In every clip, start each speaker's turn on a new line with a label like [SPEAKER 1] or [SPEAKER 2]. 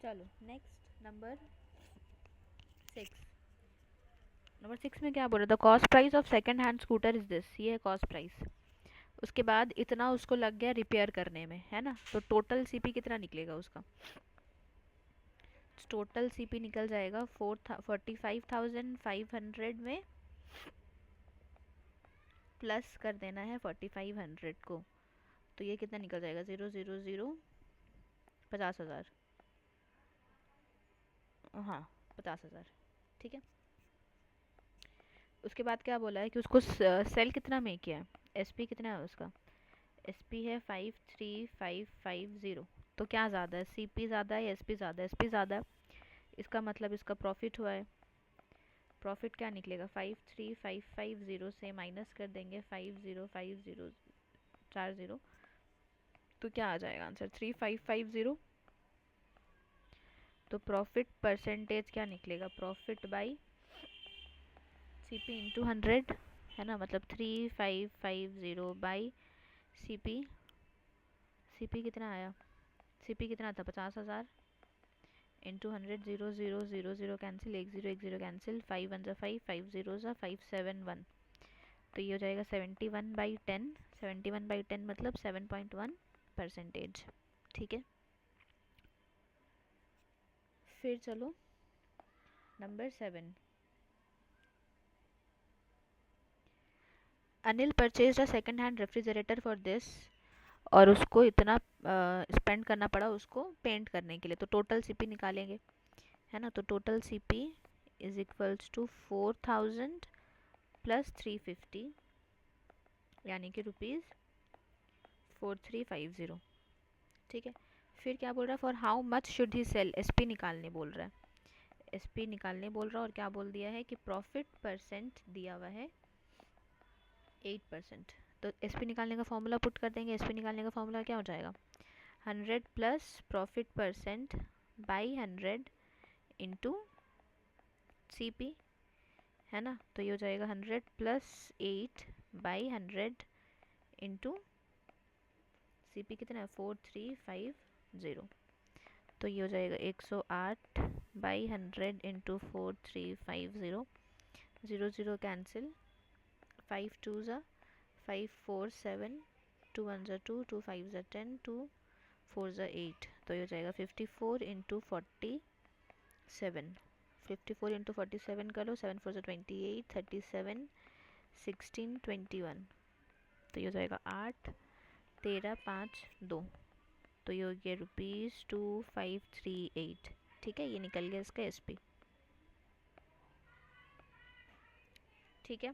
[SPEAKER 1] चलो next number 6 में क्या बोल रहा था, cost price of second hand scooter is this, ये है कॉस्ट प्राइस। उसके बाद इतना उसको लग गया रिपेयर करने में, है ना, तो टोटल सीपी कितना निकलेगा उसका, टोटल सीपी निकल जाएगा 45,500 में प्लस कर देना है 4500 को, तो ये कितना निकल जाएगा, 000 50,000, हाँ 50,000, ठीक है। उसके बाद क्या बोला है कि उसको सेल कितना में किया है, एसपी कितना है उसका, एसपी है 53550, तो क्या ज़्यादा है, सीपी ज़्यादा है, एसपी ज़्यादा है, एसपी ज़्यादा है, इसका मतलब इसका प्रॉफिट हुआ है। प्रॉफिट क्या निकलेगा, 53550 से माइनस कर देंगे 505040, तो क्या आ जाएगा आंसर, 3550। तो प्रॉफिट परसेंटेज क्या निकलेगा, प्रॉफिट बाई सीपी इंटू 100, है ना, मतलब 3550 बाई सीपी, सीपी कितना आया, सीपी कितना था 50,000 इंटू 100, 0 0 0 0 कैंसिल, 1 0 कैंसिल, 5 1 5, 5 0 571, तो ये हो जाएगा 71/10, 71/10 मतलब 7.1%, ठीक है। फिर चलो number 7, Anil purchase a second hand refrigerator for this, और उसको इतना स्पेंड करना पड़ा उसको पेंट करने के लिए, तो टोटल सीपी निकालेंगे, है ना, तो total CP is equals to 4000 plus 350, यानी कि ₹4350, ठीक है। फिर क्या बोल रहा है, for how much should he sell, SP निकालने बोल रहा है, एसपी निकालने बोल रहा है, और क्या बोल दिया है कि प्रॉफिट परसेंट दिया हुआ है 8%, तो एसपी निकालने का फॉर्मूला पुट कर देंगे, एसपी निकालने का फॉर्मूला क्या हो जाएगा, 100 plus profit percent by 100 into CP, है ना, तो ये हो जाएगा 100 प्लस 8/100 इंटू सीपी कितना है 4350, तो ये हो जाएगा 108/100 इंटू 4350, 0 0 कैंसिल, 5 2 ज़ा 5 4 7, 2 1 ज़ा 2, 2 5 ज़ा 10, 2 4 ज़ा 8, तो ये हो जाएगा 54 इंटू 47, 54 इंटू 47 करो, 7 4 ज़ा 28, 37 16 21, तो ये हो जाएगा 8 13 5 2, तो ये हो गया ₹2538, ठीक है, ये निकल गया इसका एसपी, ठीक है।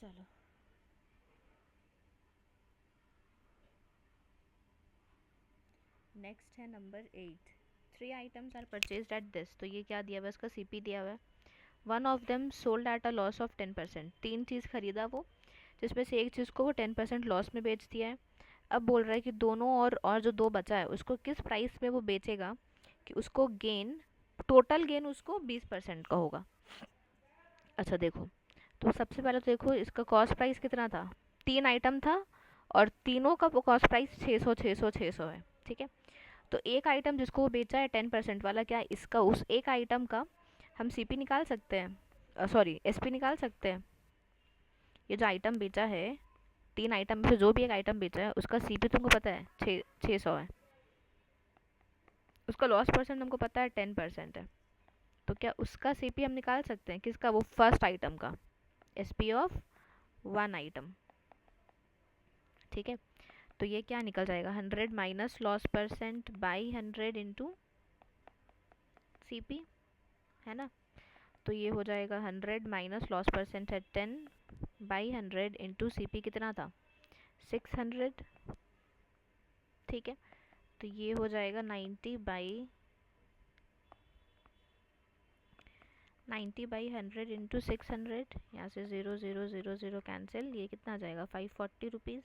[SPEAKER 1] चलो नेक्स्ट है number 8, 3 items are purchased at this, तो ये क्या दिया हुआ है, इसका सीपी दिया हुआ है, one of them sold at a loss of 10%, तीन चीज़ खरीदा वो, जिसमें से एक चीज़ को वो 10% लॉस में बेच दिया है। अब बोल रहा है कि दोनों और जो दो बचा है उसको किस प्राइस में वो बेचेगा कि उसको गेन, टोटल गेन उसको 20% का होगा। अच्छा देखो, तो सबसे पहले तो देखो इसका कॉस्ट प्राइस कितना था, 3 आइटम था, और तीनों का कॉस्ट प्राइस 600 600 600 है, ठीक है। तो एक आइटम जिसको वो बेचा है 10% वाला, क्या इसका उस एक आइटम का हम सीपी निकाल सकते हैं, सॉरी एसपी निकाल सकते हैं। ये जो आइटम बेचा है, 3 आइटम में से जो भी एक आइटम बेचा है उसका सीपी तुमको पता है 600 है, उसका लॉस परसेंट हमको पता है 10% है, तो क्या उसका सीपी हम निकाल सकते हैं, किसका, वो फर्स्ट आइटम का, एसपी ऑफ 1 आइटम, ठीक है। तो ये क्या निकल जाएगा, 100 minus loss percent by 100 into CP, है ना, तो ये हो जाएगा 100 माइनस लॉस परसेंट है 10/100 इंटू सीपी कितना था 600, ठीक है। तो ये हो जाएगा 90/100 इंटू 600, यहाँ से 0 0 0 0 कैंसिल, ये कितना आ जाएगा 540 रुपीज़,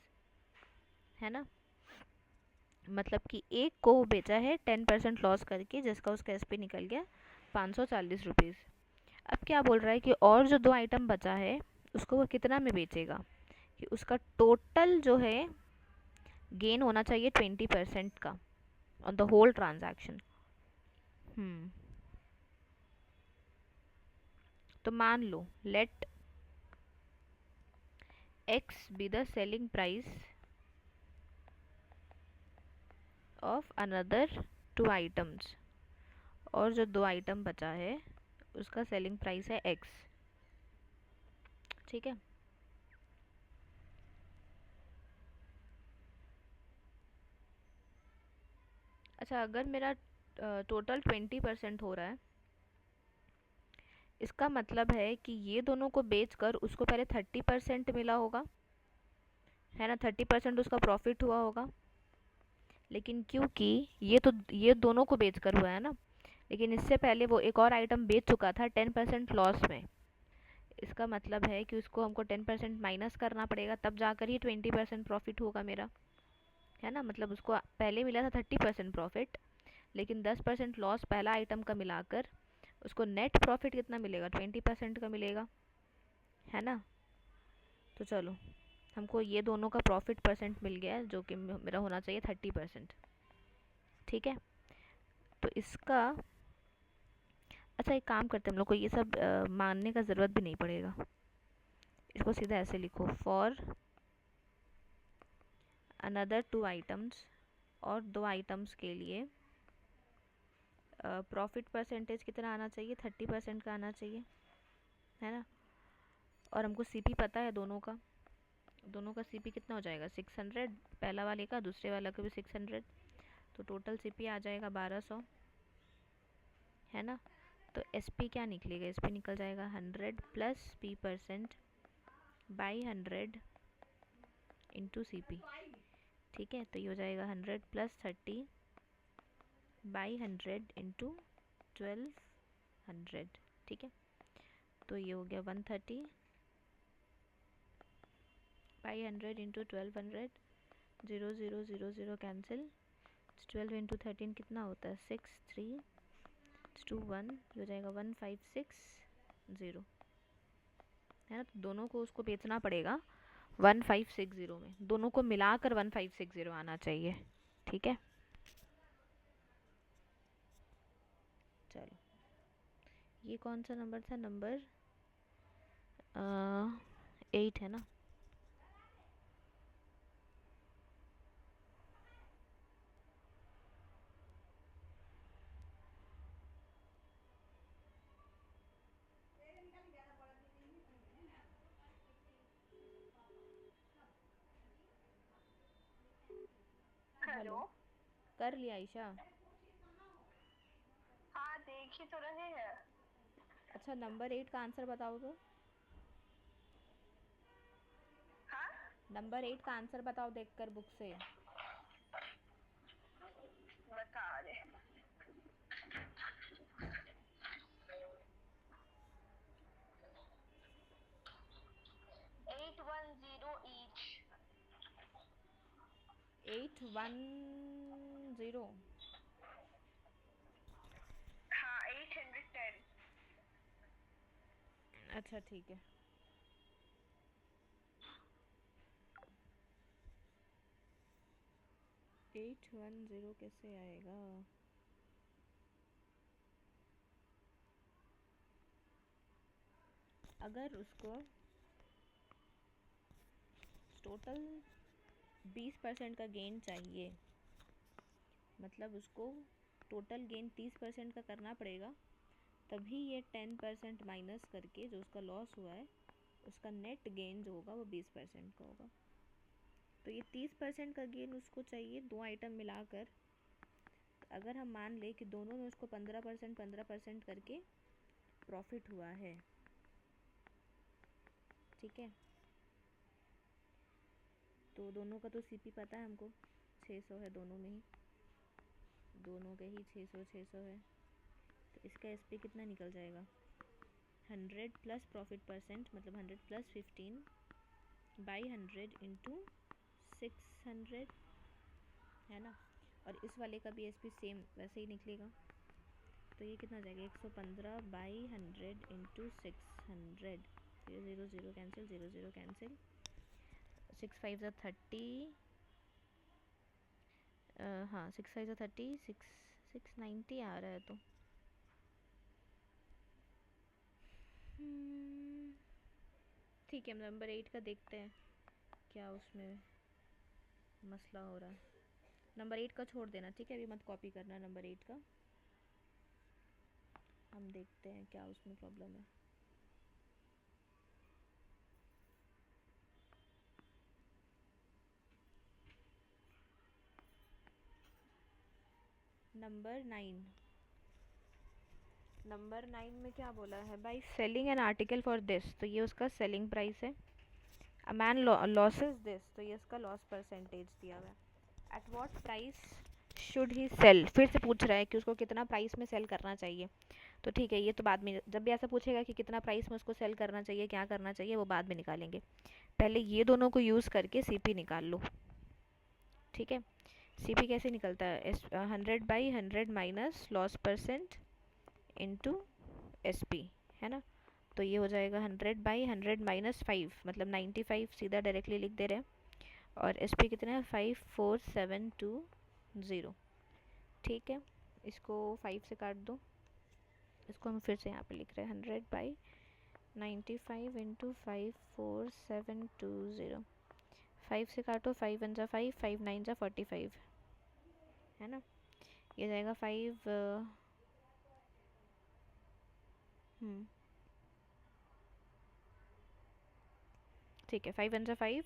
[SPEAKER 1] है ना, मतलब कि एक को बेचा है 10% लॉस करके, जिसका उसका एसपी निकल गया 540 रुपीज़। अब क्या बोल रहा है कि और जो 2 आइटम बचा है उसको वो कितना में बेचेगा, कि उसका टोटल जो है गेन होना चाहिए 20% का ऑन द होल ट्रांजैक्शन। तो मान लो let X be the selling price of another 2 items, और जो 2 आइटम बचा है उसका सेलिंग प्राइस है एक्स। ठीक है, अच्छा अगर मेरा टोटल 20% हो रहा है, इसका मतलब है कि ये दोनों को बेचकर उसको पहले 30% मिला होगा, है ना, 30% उसका प्रॉफिट हुआ होगा। लेकिन क्योंकि ये दोनों को बेचकर हुआ है ना, लेकिन इससे पहले वो एक और आइटम बेच चुका था 10% लॉस में। इसका मतलब है कि उसको हमको 10% माइनस करना पड़ेगा, तब जाकर ही 20% प्रॉफिट होगा मेरा, है ना। मतलब उसको पहले मिला था 30% प्रॉफिट, लेकिन 10% लॉस पहला आइटम का मिलाकर उसको नेट प्रॉफिट कितना मिलेगा, 20% का मिलेगा, है ना। तो चलो, हमको ये दोनों का प्रॉफिट परसेंट मिल गया है, जो कि मेरा होना चाहिए 30%। ठीक है, तो इसका, अच्छा एक काम करते हैं, हम लोग को ये सब मानने का ज़रूरत भी नहीं पड़ेगा। इसको सीधा ऐसे लिखो, फॉर अनदर 2 आइटम्स, और 2 आइटम्स के लिए प्रॉफिट परसेंटेज कितना आना चाहिए, 30% का आना चाहिए, है ना। और हमको सीपी पता है दोनों का सीपी कितना हो जाएगा, 600, पहला वाले का दूसरे वाला का भी 600, तो टोटल सीपी आ जाएगा 1200, है ना। तो एसपी क्या निकलेगा, एसपी निकल जाएगा 100 plus P percent by 100 into CP. ठीक है, तो ये हो जाएगा 100 प्लस 30 बाई 100 इंटू 1200। ठीक है, तो ये हो गया 130 बाई 100 इंटू 1200, 0 0 0 0 कैंसिल, 12 इंटू 13 कितना होता है, 6 3 2 1, हो जाएगा 1560, है ना। तो दोनों को उसको बेचना पड़ेगा 1560 में, दोनों को मिलाकर 1560 आना चाहिए। ठीक है, चलो ये कौन सा नंबर था, नंबर 8 है ना। Hello,
[SPEAKER 2] hello.
[SPEAKER 1] कर लिया ईशा।
[SPEAKER 2] हाँ देख ही तो रहे हैं।
[SPEAKER 1] अच्छा नंबर 8 का आंसर बताओ तो,
[SPEAKER 2] हाँ
[SPEAKER 1] नंबर 8 का आंसर बताओ देखकर बुक से।
[SPEAKER 2] बता दे। 810 ईच।
[SPEAKER 1] 810।
[SPEAKER 2] हाँ 810।
[SPEAKER 1] अच्छा ठीक है, 810 कैसे आएगा, अगर उसको टोटल 20% का गेन चाहिए, मतलब उसको टोटल गेन 30% का करना पड़ेगा, तभी ये 10% माइनस करके जो उसका लॉस हुआ है उसका नेट गेन जो होगा वो 20% का होगा। तो ये 30% का गेन उसको चाहिए 2 आइटम मिलाकर। अगर हम मान लें कि दोनों में उसको 15% करके प्रॉफिट हुआ है, ठीक है, तो दोनों का तो सीपी पता है हमको, 600 है दोनों में ही, दोनों के ही 600 है। तो इसका एसपी कितना निकल जाएगा, 100 प्लस प्रॉफिट परसेंट, मतलब 100 प्लस 15 बाई 100 इंटू 600, है ना। और इस वाले का भी एसपी सेम वैसे ही निकलेगा। तो ये कितना जाएगा, 115 बाई 100 इंटू 600, 0 0 0 कैंसिल, 0 0 कैंसिल, 6 5 ज़ा 30, हाँ 6×5 = 30, 690 आ रहा है तो ठीक है। नंबर 8 का देखते हैं क्या उसमें मसला हो रहा है। नंबर 8 का छोड़ देना, ठीक है, अभी मत कॉपी करना नंबर 8 का। हम देखते हैं क्या उसमें प्रॉब्लम है। नंबर 9 में क्या बोला है भाई, selling an article for this, तो ये उसका सेलिंग प्राइस है। अ मैन लॉसेस दिस, तो ये इसका लॉस परसेंटेज दिया हुआ है। At what price should he sell, फिर से पूछ रहा है कि उसको कितना प्राइस में सेल करना चाहिए। तो ठीक है, ये तो बाद में, जब भी ऐसा पूछेगा कि कितना प्राइस में उसको सेल करना चाहिए, क्या करना चाहिए, वो बाद में निकालेंगे। पहले ये दोनों को यूज़ करके सीपी निकाल लो, ठीक है। सीपी कैसे निकलता है, 100/100 minus loss percent into SP, है ना। तो ये हो जाएगा 100/100 माइनस 5, मतलब 95 सीधा डायरेक्टली लिख दे रहे हैं। और एसपी कितना है, 54720, ठीक है। इसको 5 से काट दो, इसको हम फिर से यहाँ पे लिख रहे हैं 100/95 इंटू 54720। 5 से काटो, 5 1 जा 5, 5 9 जा 45, है ना। ये जाएगा 5 ठीक है, 5 1 जा 5,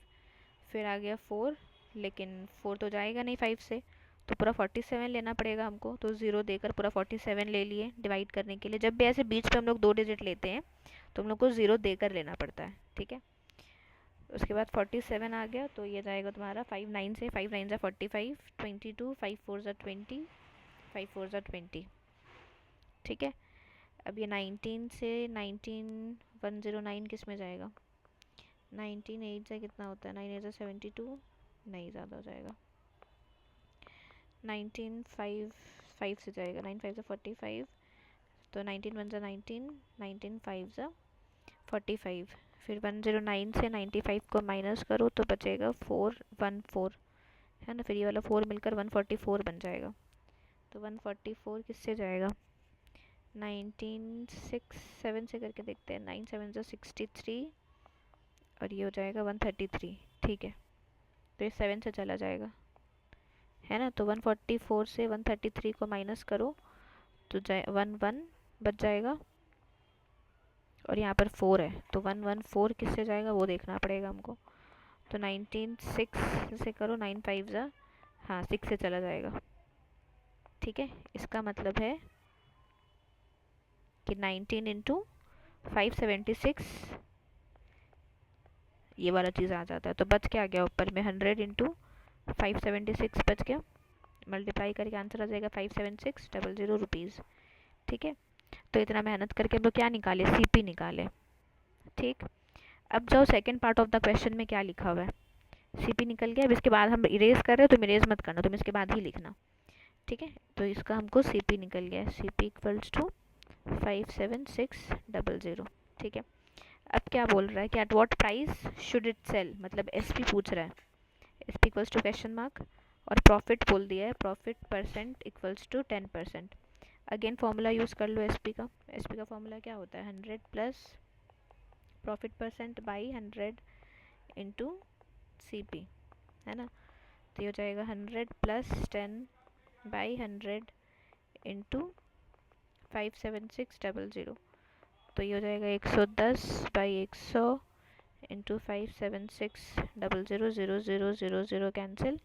[SPEAKER 1] फिर आ गया 4, लेकिन 4 तो जाएगा नहीं 5 से, तो पूरा 47 लेना पड़ेगा हमको। तो 0 देकर पूरा 47 ले लिए डिवाइड करने के लिए। जब भी ऐसे बीच पे हम लोग 2 डिजिट लेते हैं तो हम लोग को 0 देकर लेना पड़ता है, ठीक है। उसके बाद 47 आ गया, तो ये जाएगा तुम्हारा 5 9 से, 5 9 जा 45, 22, 5 4 जा 20, 5 4 जा 20, ठीक है। अब ये 19 से 19109 किस में जाएगा, 19 8 से कितना होता है, 9 8 से 72, नहीं ज़्यादा हो जाएगा। 19 5 5 से जाएगा, 9 5 से 45, तो 19 1 जा 19, 19 5 जा 45, फिर 109 से 95 को माइनस करो तो बचेगा 414, है ना। फिर ये वाला 4 मिलकर 144 बन जाएगा। तो 144 किससे जाएगा, 19 6 7 से करके देखते हैं, 9 7 जा 63, और ये हो जाएगा 133, ठीक है। तो ये 7 से चला जाएगा, है ना। तो 144 से 133 को माइनस करो तो 1 बच जाएगा, और यहाँ पर 4 है, तो 114 किससे जाएगा वो देखना पड़ेगा हमको। तो 19 6 से करो, 9 5 जा, हाँ 6 से चला जाएगा, ठीक है। इसका मतलब है कि 19 इंटू 576, ये वाला चीज़ आ जाता है। तो बच क्या आ गया ऊपर में, 100 इंटू 576 बच गया, मल्टीप्लाई करके आंसर आ जाएगा 57600 रुपीज़, ठीक है। तो इतना मेहनत करके हम लोग क्या निकाले, सीपी निकाले, ठीक। अब जाओ second part of the question में क्या लिखा हुआ है। सीपी निकल गया, अब इसके बाद हम इरेज कर रहे हो, तुम इरेज मत करना, तुम इसके बाद ही लिखना, ठीक है। तो इसका हमको सीपी निकल गया, सीपी इक्वल्स टू 57600, ठीक है। अब क्या बोल रहा है कि at what price should it sell, मतलब एसपी पूछ रहा है, SP equals to question mark, और प्रॉफिट बोल दिया है, profit percent equals to 10%। Again formula use कर लो एसपी का। एसपी का फॉर्मूला क्या होता है, 100 plus profit percent by 100 into CP, है ना। तो ये हो जाएगा 100 प्लस 10/100 इंटू 57600, तो ये हो जाएगा 110/100 इंटू 57600, कैंसिल।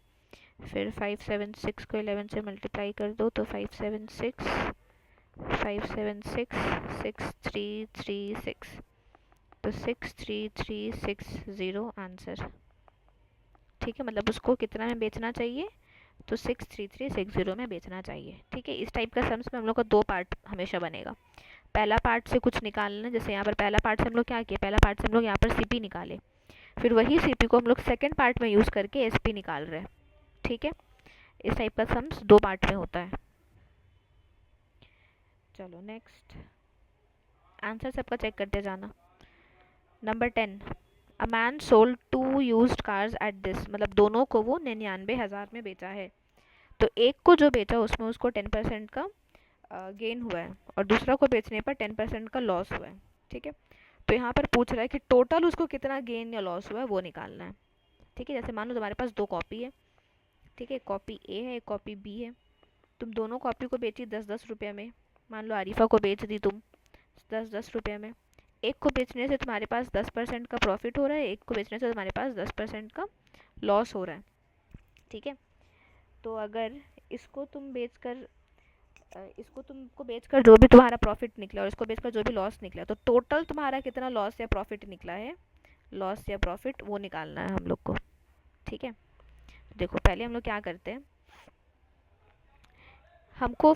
[SPEAKER 1] फिर 576 को 11 से मल्टीप्लाई कर दो तो 576 तो 63360 आंसर, ठीक है। मतलब उसको कितना में बेचना चाहिए, तो 63360 में बेचना चाहिए, ठीक है। इस टाइप का सम्स में हम लोग का 2 पार्ट हमेशा बनेगा। पहला पार्ट से कुछ निकालना, जैसे यहाँ पर पहला पार्ट से हम लोग क्या किए, पहला पार्ट से हम लोग यहाँ पर सीपी निकाले, फिर वही सीपी को हम लोग सेकंड पार्ट में यूज़ करके एसपी निकाल रहे हैं, ठीक है। इस टाइप का सम्स 2 पार्ट में होता है। चलो नेक्स्ट आंसर सबका चेक करते जाना। Number 10, a man sold 2 used cars at this, मतलब दोनों को वो 99,000 में बेचा है। तो एक को जो बेचा उसमें उसको 10% का गेन हुआ है और दूसरा को बेचने पर 10% का लॉस हुआ है। ठीक है, तो यहाँ पर पूछ रहा है कि टोटल उसको कितना गेन या लॉस हुआ है वो निकालना है। ठीक है, जैसे मान लो तुम्हारे पास दो कॉपी है। ठीक है, एक कॉपी ए है, एक कॉपी बी है। तुम दोनों कॉपी को बेची 10-10 रुपये में। मान लो आरिफा को बेच दी तुम 10-10 रुपये में। एक को बेचने से तुम्हारे पास 10% का प्रॉफिट हो रहा है, एक को बेचने से तुम्हारे पास 10% का लॉस हो रहा है। ठीक है, तो अगर इसको तुम बेचकर इसको तुमको बेचकर जो भी तुम्हारा प्रॉफिट निकला और इसको बेचकर जो भी लॉस निकला, तो टोटल तुम्हारा कितना लॉस या प्रॉफिट निकला है, लॉस या प्रॉफिट वो निकालना है हम लोग को। ठीक है, देखो पहले हम लोग क्या करते हैं, हमको